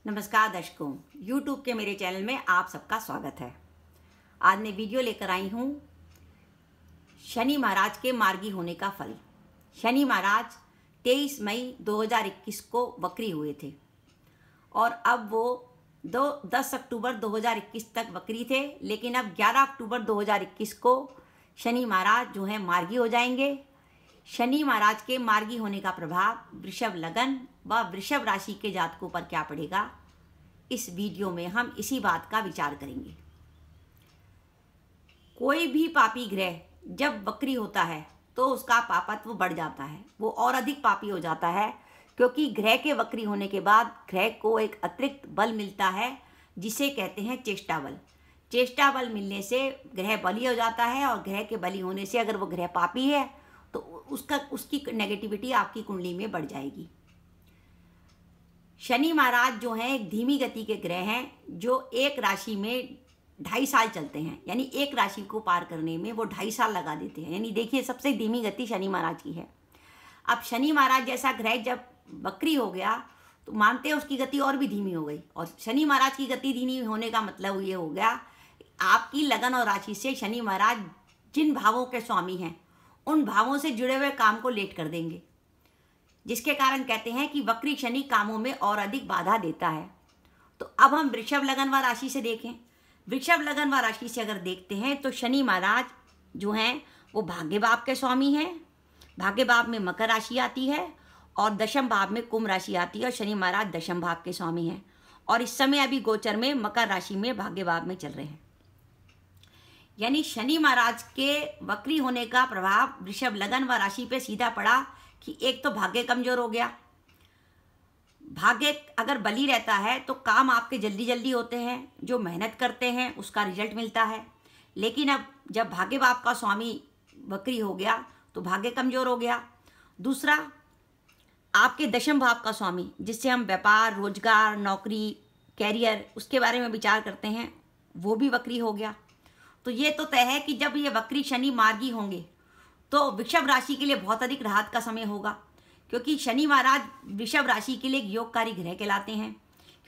नमस्कार दर्शकों, YouTube के मेरे चैनल में आप सबका स्वागत है। आज मैं वीडियो लेकर आई हूँ शनि महाराज के मार्गी होने का फल। शनि महाराज 23 मई 2021 को वक्री हुए थे और अब वो 10 अक्टूबर 2021 तक वक्री थे, लेकिन अब 11 अक्टूबर 2021 को शनि महाराज जो है मार्गी हो जाएंगे। शनि महाराज के मार्गी होने का प्रभाव वृषभ लगन व वृषभ राशि के जातकों पर क्या पड़ेगा, इस वीडियो में हम इसी बात का विचार करेंगे। कोई भी पापी ग्रह जब वक्री होता है तो उसका पापत्व बढ़ जाता है, वो और अधिक पापी हो जाता है, क्योंकि ग्रह के वक्री होने के बाद ग्रह को एक अतिरिक्त बल मिलता है जिसे कहते हैं चेष्टा बल। चेष्टा बल मिलने से ग्रह बली हो जाता है और ग्रह के बली होने से अगर वो ग्रह पापी है तो उसकी नेगेटिविटी आपकी कुंडली में बढ़ जाएगी। शनि महाराज जो हैं एक धीमी गति के ग्रह हैं जो एक राशि में 2.5 साल चलते हैं, यानी एक राशि को पार करने में वो 2.5 साल लगा देते हैं। यानी देखिए, सबसे धीमी गति शनि महाराज की है। अब शनि महाराज जैसा ग्रह जब वक्री हो गया तो मानते हैं उसकी गति और भी धीमी हो गई, और शनि महाराज की गति धीमी होने का मतलब ये हो गया आपकी लगन और राशि से शनि महाराज जिन भावों के स्वामी हैं उन भावों से जुड़े हुए काम को लेट कर देंगे, जिसके कारण कहते हैं कि वक्री शनि कामों में और अधिक बाधा देता है। तो अब हम वृषभ लगन व राशि से देखें। वृषभ लगन व राशि से अगर देखते हैं तो शनि महाराज जो हैं वो भाग्य भाव के स्वामी हैं। भाग्य भाव में मकर राशि आती है और दशम भाव में कुंभ राशि आती है, और शनि महाराज दशम भाव के स्वामी हैं और इस समय अभी गोचर में मकर राशि में भाग्य भाव में चल रहे हैं। यानी शनि महाराज के वक्री होने का प्रभाव वृषभ लगन व राशि पे सीधा पड़ा कि एक तो भाग्य कमजोर हो गया। भाग्य अगर बली रहता है तो काम आपके जल्दी जल्दी होते हैं, जो मेहनत करते हैं उसका रिजल्ट मिलता है। लेकिन अब जब भाग्य भाव का स्वामी वक्री हो गया तो भाग्य कमजोर हो गया। दूसरा, आपके दशम भाव का स्वामी जिससे हम व्यापार, रोजगार, नौकरी, कैरियर उसके बारे में विचार करते हैं, वो भी वक्री हो गया। तो ये तो तय है कि जब ये वक्री शनि मार्गी होंगे तो वृषभ राशि के लिए बहुत अधिक राहत का समय होगा, क्योंकि शनि महाराज वृषभ राशि के लिए एक योगकारी ग्रह कहलाते हैं।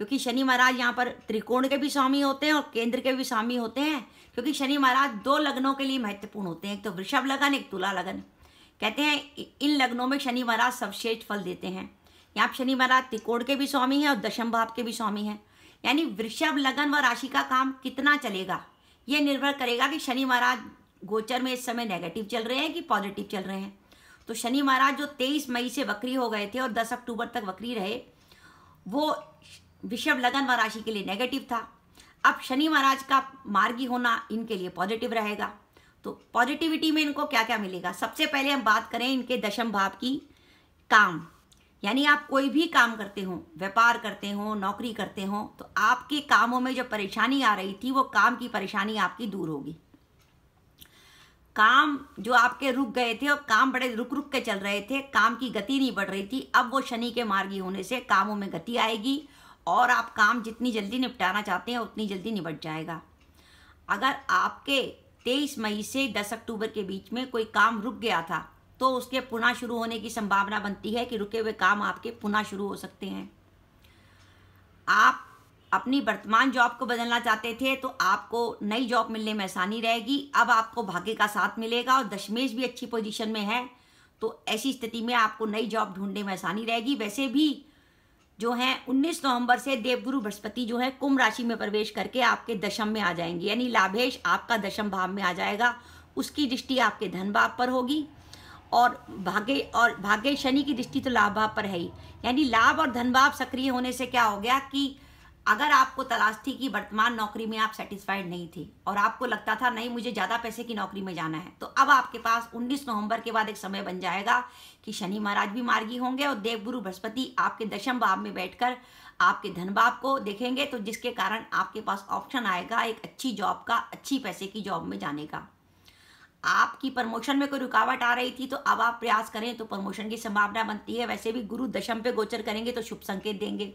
क्योंकि शनि महाराज यहाँ पर त्रिकोण के भी स्वामी होते हैं और केंद्र के भी स्वामी होते हैं, क्योंकि शनि महाराज 2 लग्नों के लिए महत्वपूर्ण होते हैं, एक तो वृषभ लगन, एक तुला लगन। कहते हैं इन लग्नों में शनि महाराज सर्वश्रेष्ठ फल देते हैं। यहाँ पर शनि महाराज त्रिकोण के भी स्वामी हैं और दशम भाव के भी स्वामी हैं। यानी वृषभ लगन व राशि का काम कितना चलेगा ये निर्भर करेगा कि शनि महाराज गोचर में इस समय नेगेटिव चल रहे हैं कि पॉजिटिव चल रहे हैं। तो शनि महाराज जो 23 मई से वक्री हो गए थे और 10 अक्टूबर तक वक्री रहे, वो वृषभ लगन व राशि के लिए नेगेटिव था। अब शनि महाराज का मार्गी होना इनके लिए पॉजिटिव रहेगा। तो पॉजिटिविटी में इनको क्या क्या मिलेगा, सबसे पहले हम बात करें इनके दशम भाव की। काम, यानी आप कोई भी काम करते हो, व्यापार करते हो, नौकरी करते हो, तो आपके कामों में जो परेशानी आ रही थी वो काम की परेशानी आपकी दूर होगी। काम जो आपके रुक गए थे और काम बड़े रुक रुक के चल रहे थे, काम की गति नहीं बढ़ रही थी, अब वो शनि के मार्गी होने से कामों में गति आएगी और आप काम जितनी जल्दी निपटाना चाहते हैं उतनी जल्दी निपट जाएगा। अगर आपके 23 मई से 10 अक्टूबर के बीच में कोई काम रुक गया था तो उसके पुनः शुरू होने की संभावना बनती है कि रुके हुए काम आपके पुनः शुरू हो सकते हैं। आप अपनी वर्तमान जॉब को बदलना चाहते थे तो आपको नई जॉब मिलने में आसानी रहेगी। अब आपको भाग्य का साथ मिलेगा और दशमेश भी अच्छी पोजीशन में है, तो ऐसी स्थिति में आपको नई जॉब ढूंढने में आसानी रहेगी। वैसे भी जो है 19 नवंबर से देवगुरु बृहस्पति जो है कुंभ राशि में प्रवेश करके आपके दशम में आ जाएंगे, यानी लाभेश आपका दशम भाव में आ जाएगा। उसकी दृष्टि आपके धन भाव पर होगी और भाग्य शनि की दृष्टि तो लाभ भाव पर है ही। यानी लाभ और धन भाव सक्रिय होने से क्या हो गया कि अगर आपको तलाश थी कि वर्तमान नौकरी में आप सेटिस्फाइड नहीं थे और आपको लगता था नहीं मुझे ज़्यादा पैसे की नौकरी में जाना है, तो अब आपके पास 19 नवंबर के बाद एक समय बन जाएगा कि शनि महाराज भी मार्गी होंगे और देवगुरु बृहस्पति आपके दशम भाव में बैठकर आपके धन भाव को देखेंगे, तो जिसके कारण आपके पास ऑप्शन आएगा एक अच्छी जॉब का, अच्छी पैसे की जॉब में जाने का। आपकी प्रमोशन में कोई रुकावट आ रही थी तो अब आप प्रयास करें तो प्रमोशन की संभावना बनती है। वैसे भी गुरु दशम पे गोचर करेंगे तो शुभ संकेत देंगे।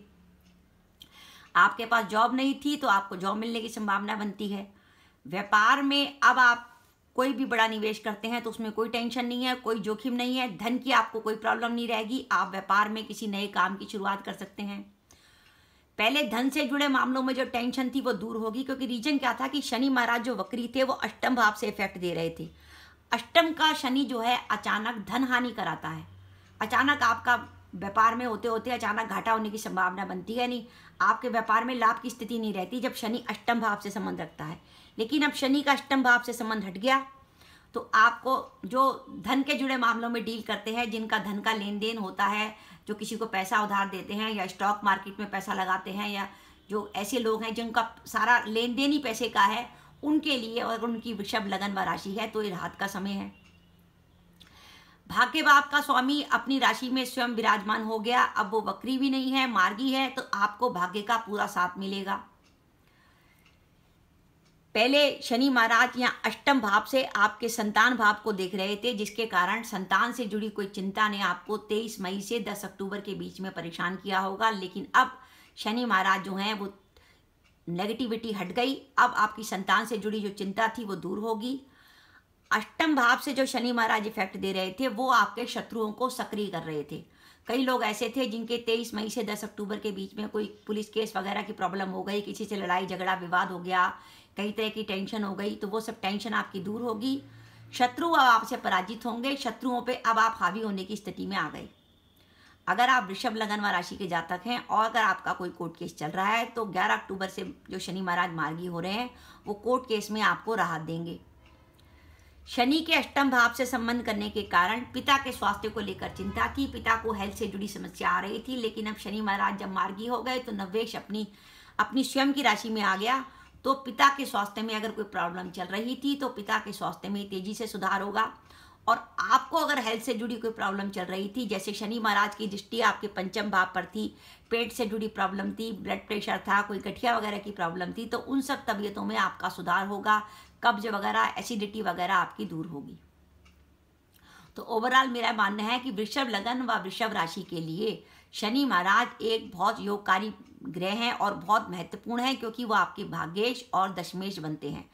आपके पास जॉब नहीं थी तो आपको जॉब मिलने की संभावना बनती है। व्यापार में अब आप कोई भी बड़ा निवेश करते हैं तो उसमें कोई टेंशन नहीं है, कोई जोखिम नहीं है, धन की आपको कोई प्रॉब्लम नहीं रहेगी। आप व्यापार में किसी नए काम की शुरुआत कर सकते हैं। पहले धन से जुड़े मामलों में जो टेंशन थी वो दूर होगी, क्योंकि रीजन क्या था कि शनि महाराज जो वक्री थे वो अष्टम भाव से इफेक्ट दे रहे थे। अष्टम का शनि जो है अचानक धन हानि कराता है। अचानक आपका व्यापार में होते होते अचानक घाटा होने की संभावना बनती है, नहीं आपके व्यापार में लाभ की स्थिति नहीं रहती जब शनि अष्टम भाव से संबंध रखता है। लेकिन अब शनि का अष्टम भाव से संबंध हट गया तो आपको जो धन के जुड़े मामलों में डील करते हैं, जिनका धन का लेन देन होता है, जो किसी को पैसा उधार देते हैं या स्टॉक मार्केट में पैसा लगाते हैं, या जो ऐसे लोग हैं जिनका सारा लेन देन ही पैसे का है, उनके लिए और उनकी वृषभ लगन व राशि है तो ये राहत का समय है। भाग्य भाव का स्वामी अपनी राशि में स्वयं विराजमान हो गया। अब वो वक्री भी नहीं है, मार्गी है, तो आपको भाग्य का पूरा साथ मिलेगा। पहले शनि महाराज यहाँ अष्टम भाव से आपके संतान भाव को देख रहे थे, जिसके कारण संतान से जुड़ी कोई चिंता ने आपको 23 मई से 10 अक्टूबर के बीच में परेशान किया होगा। लेकिन अब शनि महाराज जो हैं वो नेगेटिविटी हट गई। अब आपकी संतान से जुड़ी जो चिंता थी वो दूर होगी। अष्टम भाव से जो शनि महाराज इफेक्ट दे रहे थे वो आपके शत्रुओं को सक्रिय कर रहे थे। कई लोग ऐसे थे जिनके 23 मई से 10 अक्टूबर के बीच में कोई पुलिस केस वगैरह की प्रॉब्लम हो गई, किसी से लड़ाई झगड़ा विवाद हो गया, कई तरह की टेंशन हो गई, तो वो सब टेंशन आपकी दूर होगी। शत्रु अब आपसे पराजित होंगे, शत्रुओं पे अब आप हावी होने की स्थिति में आ गए। अगर आप वृषभ लगन व राशि के जातक हैं और अगर आपका कोई कोर्ट केस चल रहा है तो 11 अक्टूबर से जो शनि महाराज मार्गी हो रहे हैं वो कोर्ट केस में आपको राहत देंगे। शनि के अष्टम भाव से संबंध करने के कारण पिता के स्वास्थ्य को लेकर चिंता थी, पिता को हेल्थ से जुड़ी समस्या आ रही थी। लेकिन अब शनि महाराज जब मार्गी हो गए तो नवेश अपनी स्वयं की राशि में आ गया, तो पिता के स्वास्थ्य में अगर कोई प्रॉब्लम चल रही थी तो पिता के स्वास्थ्य में तेजी से सुधार होगा। और आपको अगर हेल्थ से जुड़ी कोई प्रॉब्लम चल रही थी, जैसे शनि महाराज की दृष्टि आपके पंचम भाव पर थी, पेट से जुड़ी प्रॉब्लम थी, ब्लड प्रेशर था, कोई गठिया वगैरह की प्रॉब्लम थी, तो उन सब तबीयतों में आपका सुधार होगा। कब्ज वगैरह, एसिडिटी वगैरह आपकी दूर होगी। तो ओवरऑल मेरा मानना है कि वृषभ लगन व वृषभ राशि के लिए शनि महाराज एक बहुत योगकारी ग्रह हैं और बहुत महत्वपूर्ण है, क्योंकि वो आपके भाग्येश और दशमेश बनते हैं।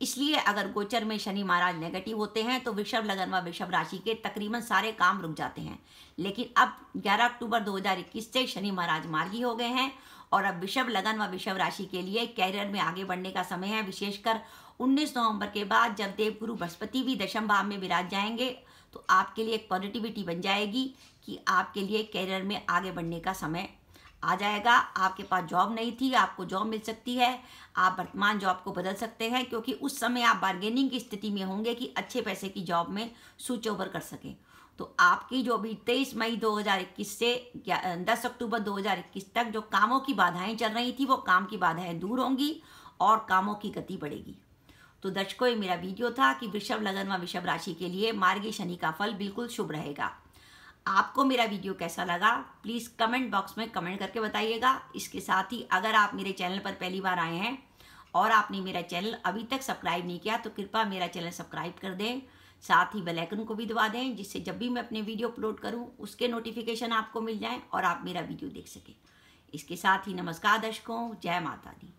इसलिए अगर गोचर में शनि महाराज नेगेटिव होते हैं तो वृषभ लगन व वृषभ राशि के तकरीबन सारे काम रुक जाते हैं। लेकिन अब 11 अक्टूबर 2021 से शनि महाराज मार्गी हो गए हैं और अब वृषभ लगन व वृषभ राशि के लिए कैरियर में आगे बढ़ने का समय है। विशेषकर 19 नवंबर के बाद जब देवगुरु बृहस्पति भी दशम भाव में विराज जाएंगे तो आपके लिए एक पॉजिटिविटी बन जाएगी कि आपके लिए कैरियर में आगे बढ़ने का समय आ जाएगा। आपके पास जॉब नहीं थी, आपको जॉब मिल सकती है, आप वर्तमान जॉब को बदल सकते हैं, क्योंकि उस समय आप बार्गेनिंग की स्थिति में होंगे कि अच्छे पैसे की जॉब में स्विच ओवर कर सकें। तो आपकी जो भी 23 मई 2021 से 10 अक्टूबर 2021 तक जो कामों की बाधाएं चल रही थी वो काम की बाधाएं दूर होंगी और कामों की गति बढ़ेगी। तो दर्शकों, ये मेरा वीडियो था कि वृषभ लगन व वृषभ राशि के लिए मार्गी शनि का फल बिल्कुल शुभ रहेगा। आपको मेरा वीडियो कैसा लगा प्लीज़ कमेंट बॉक्स में कमेंट करके बताइएगा। इसके साथ ही अगर आप मेरे चैनल पर पहली बार आए हैं और आपने मेरा चैनल अभी तक सब्सक्राइब नहीं किया तो कृपया मेरा चैनल सब्सक्राइब कर दें, साथ ही बेल आइकन को भी दबा दें, जिससे जब भी मैं अपने वीडियो अपलोड करूं उसके नोटिफिकेशन आपको मिल जाएं और आप मेरा वीडियो देख सकें। इसके साथ ही नमस्कार दर्शकों, जय माता दी।